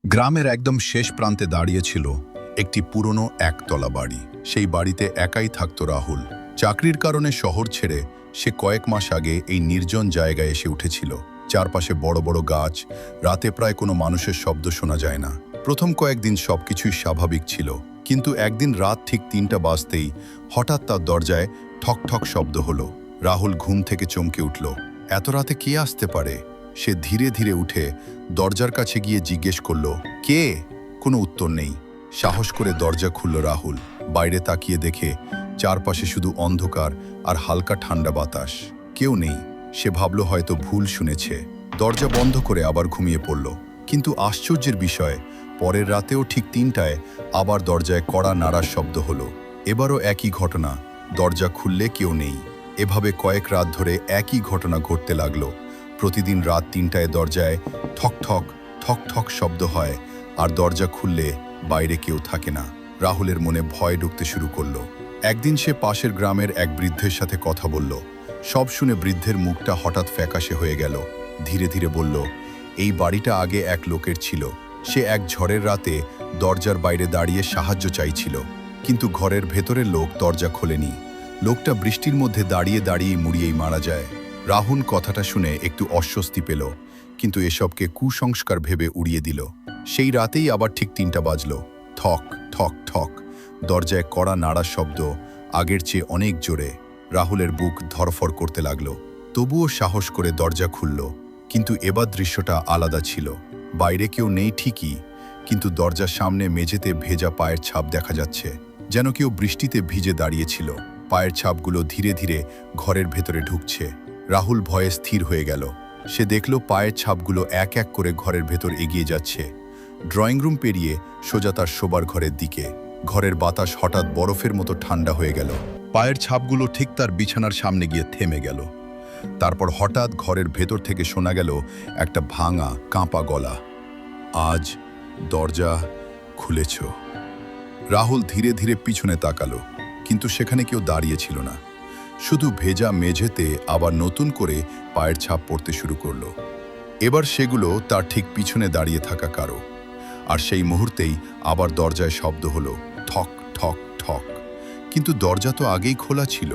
গ্রামের একদম শেষ প্রান্তে দাঁড়িয়েছিল একটি পুরনো একতলা বাড়ি। সেই বাড়িতে একাই থাকত রাহুল। চাকরির কারণে শহর ছেড়ে সে কয়েক মাস আগে এই নির্জন জায়গায় এসে উঠেছিল। চারপাশে বড় বড় গাছ, রাতে প্রায় কোনো মানুষের শব্দ শোনা যায় না। প্রথম কয়েকদিন সবকিছুই স্বাভাবিক ছিল, কিন্তু একদিন রাত ঠিক ৩টা বাজতেই হঠাৎ তার দরজায় ঠক ঠক শব্দ হলো। রাহুল ঘুম থেকে চমকে উঠল। এত রাতে কে আসতে পারে? সে ধীরে ধীরে উঠে দরজার কাছে গিয়ে জিজ্ঞেস করল, কে? কোনো উত্তর নেই। সাহস করে দরজা খুলল রাহুল। বাইরে তাকিয়ে দেখে চারপাশে শুধু অন্ধকার আর হালকা ঠান্ডা বাতাস। কেউ নেই। সে ভাবল হয়তো ভুল শুনেছে। দরজা বন্ধ করে আবার ঘুমিয়ে পড়ল। কিন্তু আশ্চর্যের বিষয়, পরের রাতেও ঠিক ৩টায় আবার দরজায় কড়া নাড়ার শব্দ হলো। এবারও একই ঘটনা, দরজা খুললে কেউ নেই। এভাবে কয়েক রাত ধরে একই ঘটনা ঘটতে লাগলো। প্রতিদিন রাত ৩টায় দরজায় ঠক ঠক ঠক ঠক শব্দ হয়, আর দরজা খুললে বাইরে কেউ থাকে না। রাহুলের মনে ভয় ঢুকতে শুরু করলো। একদিন সে পাশের গ্রামের এক বৃদ্ধের সাথে কথা বলল। সব শুনে বৃদ্ধের মুখটা হঠাৎ ফ্যাকাশে হয়ে গেল। ধীরে ধীরে বলল, এই বাড়িটা আগে এক লোকের ছিল। সে এক ঝড়ের রাতে দরজার বাইরে দাঁড়িয়ে সাহায্য চাইছিল, কিন্তু ঘরের ভেতরের লোক দরজা খোলেনি। লোকটা বৃষ্টির মধ্যে দাঁড়িয়ে দাঁড়িয়ে মুড়িয়েই মারা যায়। রাহুল কথাটা শুনে একটু অস্বস্তি পেল, কিন্তু এসবকে কুসংস্কার ভেবে উড়িয়ে দিল। সেই রাতেই আবার ঠিক ৩টা বাজল। ঠক ঠক ঠক, দরজায় কড়া নাড়ার শব্দ, আগের চেয়ে অনেক জোরে। রাহুলের বুক ধরফর করতে লাগলো। তবুও সাহস করে দরজা খুলল। কিন্তু এবার দৃশ্যটা আলাদা ছিল। বাইরে কেউ নেই ঠিকই, কিন্তু দরজার সামনে মেঝেতে ভেজা পায়ের ছাপ দেখা যাচ্ছে, যেন কেউ বৃষ্টিতে ভিজে দাঁড়িয়েছিল। পায়ের ছাপগুলো ধীরে ধীরে ঘরের ভেতরে ঢুকছে। রাহুল ভয়ে স্থির হয়ে গেল। সে দেখল পায়ের ছাপগুলো এক এক করে ঘরের ভেতর এগিয়ে যাচ্ছে, ড্রয়িং রুম পেরিয়ে সোজা তার শোবার ঘরের দিকে। ঘরের বাতাস হঠাৎ বরফের মতো ঠান্ডা হয়ে গেল। পায়ের ছাপগুলো ঠিক তার বিছানার সামনে গিয়ে থেমে গেল। তারপর হঠাৎ ঘরের ভেতর থেকে শোনা গেল একটা ভাঙা কাঁপা গলা, আজ দরজা খুলেছ। রাহুল ধীরে ধীরে পিছনে তাকালো, কিন্তু সেখানে কেউ দাঁড়িয়ে ছিল না। শুধু ভেজা মেঝেতে আবার নতুন করে পায়ের ছাপ পড়তে শুরু করলো। এবার সেগুলো তার ঠিক পিছনে দাঁড়িয়ে থাকা কারো। আর সেই মুহূর্তেই আবার দরজায় শব্দ হলো, ঠক ঠক ঠক। কিন্তু দরজা তো আগেই খোলা ছিল।